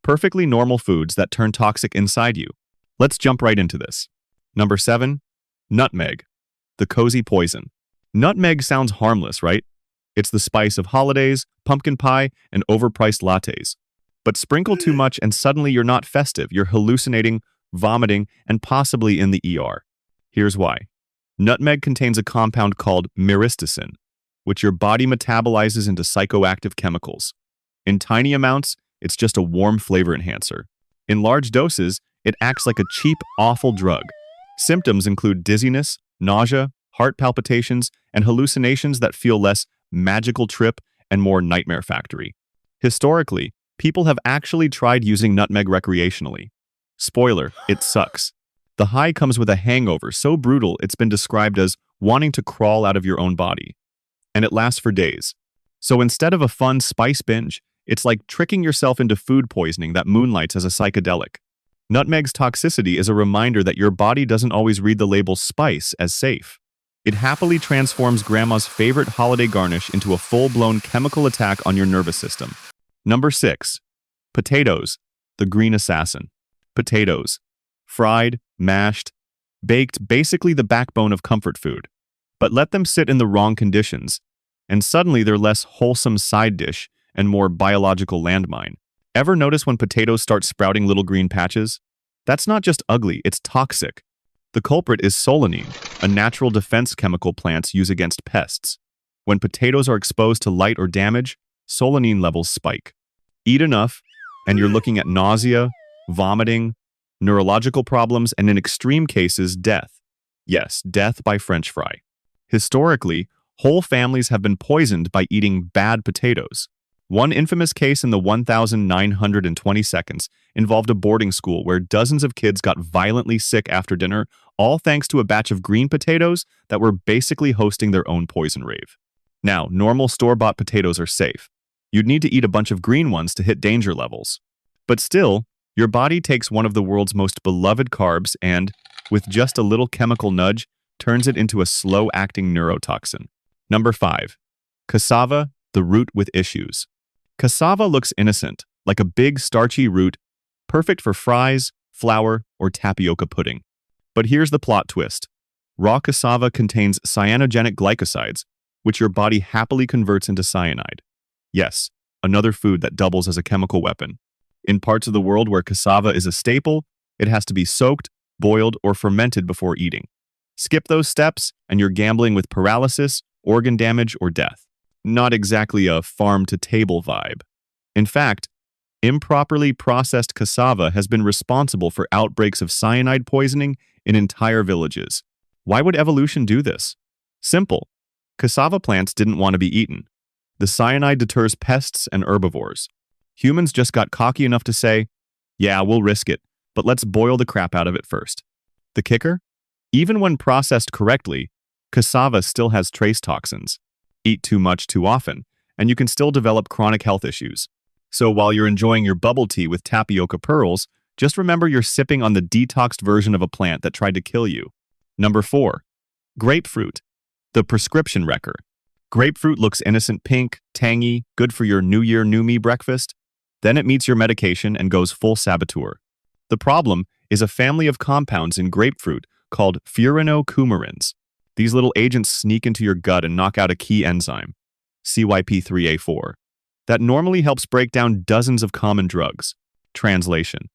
Perfectly normal foods that turn toxic inside you. Let's jump right into this. Number 7. Nutmeg, the cozy poison. Nutmeg sounds harmless, right? It's the spice of holidays, pumpkin pie, and overpriced lattes. But sprinkle too much and suddenly you're not festive. You're hallucinating, vomiting, and possibly in the ER. Here's why. Nutmeg contains a compound called myristicin, which your body metabolizes into psychoactive chemicals. In tiny amounts, it's just a warm flavor enhancer. In large doses, it acts like a cheap, awful drug. Symptoms include dizziness, nausea, heart palpitations, and hallucinations that feel less magical trip and more nightmare factory. Historically, people have actually tried using nutmeg recreationally. Spoiler, it sucks. The high comes with a hangover so brutal it's been described as wanting to crawl out of your own body. And it lasts for days. So instead of a fun spice binge, it's like tricking yourself into food poisoning that moonlights as a psychedelic. Nutmeg's toxicity is a reminder that your body doesn't always read the label spice as safe. It happily transforms grandma's favorite holiday garnish into a full-blown chemical attack on your nervous system. Number 6. Potatoes, the green assassin. Potatoes. Fried, mashed, baked, basically the backbone of comfort food. But let them sit in the wrong conditions, and suddenly they're less wholesome side dish and more biological landmine. Ever notice when potatoes start sprouting little green patches? That's not just ugly, it's toxic. The culprit is solanine, a natural defense chemical plants use against pests. When potatoes are exposed to light or damage, solanine levels spike. Eat enough, and you're looking at nausea, vomiting, neurological problems, and in extreme cases, death. Yes, death by French fry. Historically, whole families have been poisoned by eating bad potatoes. One infamous case in the 1920 seconds involved a boarding school where dozens of kids got violently sick after dinner, all thanks to a batch of green potatoes that were basically hosting their own poison rave. Now, normal store-bought potatoes are safe. You'd need to eat a bunch of green ones to hit danger levels. But still, your body takes one of the world's most beloved carbs and, with just a little chemical nudge, turns it into a slow-acting neurotoxin. Number 5. Cassava, the root with issues. Cassava looks innocent, like a big starchy root, perfect for fries, flour, or tapioca pudding. But here's the plot twist. Raw cassava contains cyanogenic glycosides, which your body happily converts into cyanide. Yes, another food that doubles as a chemical weapon. In parts of the world where cassava is a staple, it has to be soaked, boiled, or fermented before eating. Skip those steps, and you're gambling with paralysis, organ damage, or death. Not exactly a farm-to-table vibe. In fact, improperly processed cassava has been responsible for outbreaks of cyanide poisoning in entire villages. Why would evolution do this? Simple. Cassava plants didn't want to be eaten. The cyanide deters pests and herbivores. Humans just got cocky enough to say, yeah, we'll risk it, but let's boil the crap out of it first. The kicker? Even when processed correctly, cassava still has trace toxins. Eat too much too often, and you can still develop chronic health issues. So while you're enjoying your bubble tea with tapioca pearls, just remember you're sipping on the detoxed version of a plant that tried to kill you. Number 4. Grapefruit, the prescription wrecker. Grapefruit looks innocent pink, tangy, good for your New Year, New Me breakfast. Then it meets your medication and goes full saboteur. The problem is a family of compounds in grapefruit called furanocoumarins. These little agents sneak into your gut and knock out a key enzyme, CYP3A4, that normally helps break down dozens of common drugs. Translation: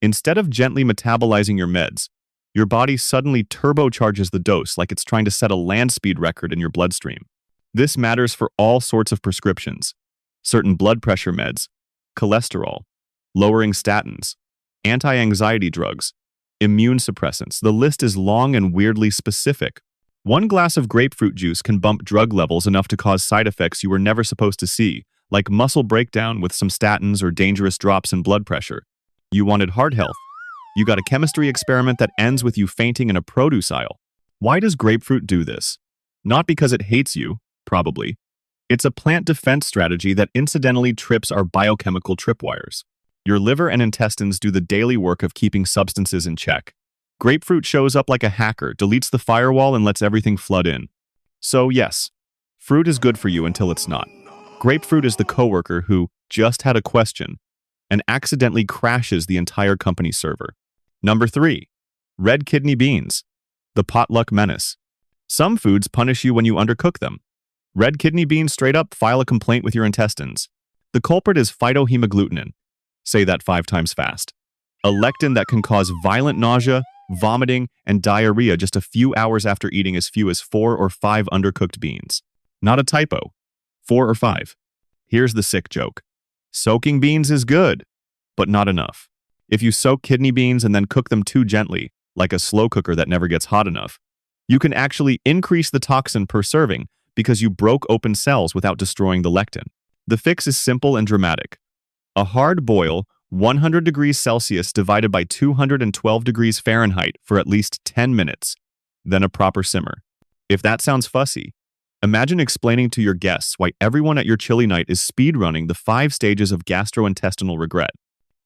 instead of gently metabolizing your meds, your body suddenly turbocharges the dose like it's trying to set a land speed record in your bloodstream. This matters for all sorts of prescriptions: certain blood pressure meds, cholesterol, lowering statins, anti-anxiety drugs, immune suppressants. The list is long and weirdly specific. One glass of grapefruit juice can bump drug levels enough to cause side effects you were never supposed to see, like muscle breakdown with some statins or dangerous drops in blood pressure. You wanted heart health. You got a chemistry experiment that ends with you fainting in a produce aisle. Why does grapefruit do this? Not because it hates you, probably. It's a plant defense strategy that incidentally trips our biochemical tripwires. Your liver and intestines do the daily work of keeping substances in check. Grapefruit shows up like a hacker, deletes the firewall, and lets everything flood in. So yes, fruit is good for you until it's not. Grapefruit is the coworker who just had a question. and accidentally crashes the entire company's server. Number 3. Red kidney beans. The Potluck Menace. Some foods punish you when you undercook them. Red kidney beans straight up file a complaint with your intestines. The culprit is phytohemagglutinin. Say that 5 times fast. A lectin that can cause violent nausea, vomiting, and diarrhea just a few hours after eating as few as 4 or 5 undercooked beans. Not a typo. 4 or 5. Here's the sick joke. Soaking beans is good, but not enough. If you soak kidney beans and then cook them too gently, like a slow cooker that never gets hot enough, you can actually increase the toxin per serving because you broke open cells without destroying the lectin. The fix is simple and dramatic. A hard boil, 100 degrees Celsius divided by 212 degrees Fahrenheit for at least 10 minutes, then a proper simmer. If that sounds fussy, imagine explaining to your guests why everyone at your chili night is speedrunning the 5 stages of gastrointestinal regret.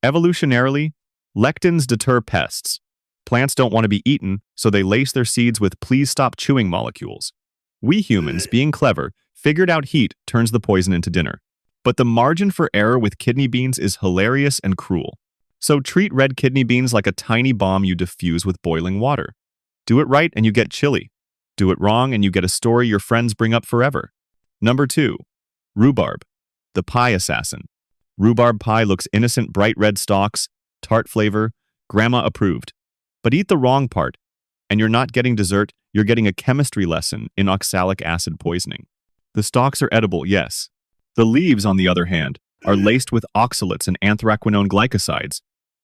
Evolutionarily, lectins deter pests. Plants don't want to be eaten, so they lace their seeds with please stop chewing molecules. We humans, being clever, figured out heat turns the poison into dinner. But the margin for error with kidney beans is hilarious and cruel. So treat red kidney beans like a tiny bomb you diffuse with boiling water. Do it right and you get chili. Do it wrong and you get a story your friends bring up forever. Number 2. Rhubarb. The pie assassin. Rhubarb pie looks innocent, bright red stalks, tart flavor, grandma approved. But eat the wrong part, and you're not getting dessert, you're getting a chemistry lesson in oxalic acid poisoning. The stalks are edible, yes. The leaves, on the other hand, are laced with oxalates and anthraquinone glycosides,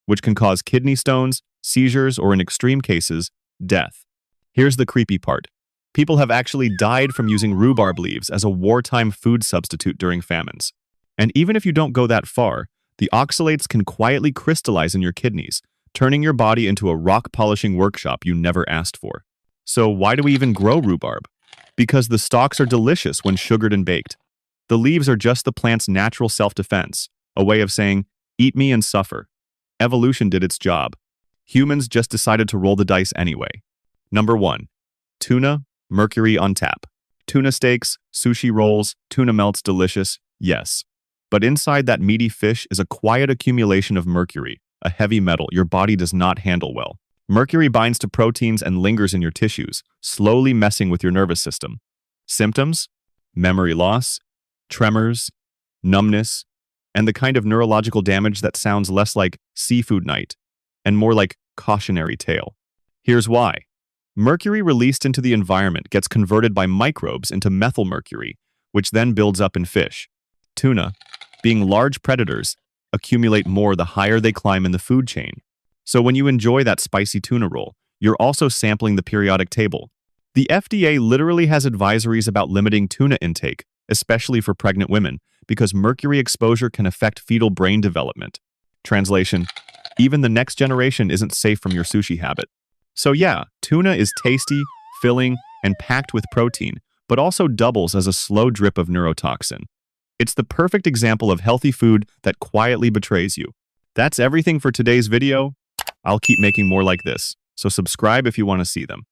which can cause kidney stones, seizures, or in extreme cases, death. Here's the creepy part. People have actually died from using rhubarb leaves as a wartime food substitute during famines. And even if you don't go that far, the oxalates can quietly crystallize in your kidneys, turning your body into a rock-polishing workshop you never asked for. So why do we even grow rhubarb? Because the stalks are delicious when sugared and baked. The leaves are just the plant's natural self-defense, a way of saying, eat me and suffer. Evolution did its job. Humans just decided to roll the dice anyway. Number 1. Tuna, Mercury on tap. Tuna steaks, sushi rolls, tuna melts delicious, yes. But inside that meaty fish is a quiet accumulation of mercury, a heavy metal your body does not handle well. Mercury binds to proteins and lingers in your tissues, slowly messing with your nervous system. Symptoms? Memory loss, tremors, numbness, and the kind of neurological damage that sounds less like seafood night and more like cautionary tale. Here's why. Mercury released into the environment gets converted by microbes into methylmercury, which then builds up in fish. Tuna, being large predators, accumulate more the higher they climb in the food chain. So when you enjoy that spicy tuna roll, you're also sampling the periodic table. The FDA literally has advisories about limiting tuna intake, especially for pregnant women, because mercury exposure can affect fetal brain development. Translation: even the next generation isn't safe from your sushi habit. So yeah, tuna is tasty, filling, and packed with protein, but also doubles as a slow drip of neurotoxin. It's the perfect example of healthy food that quietly betrays you. That's everything for today's video. I'll keep making more like this, so subscribe if you want to see them.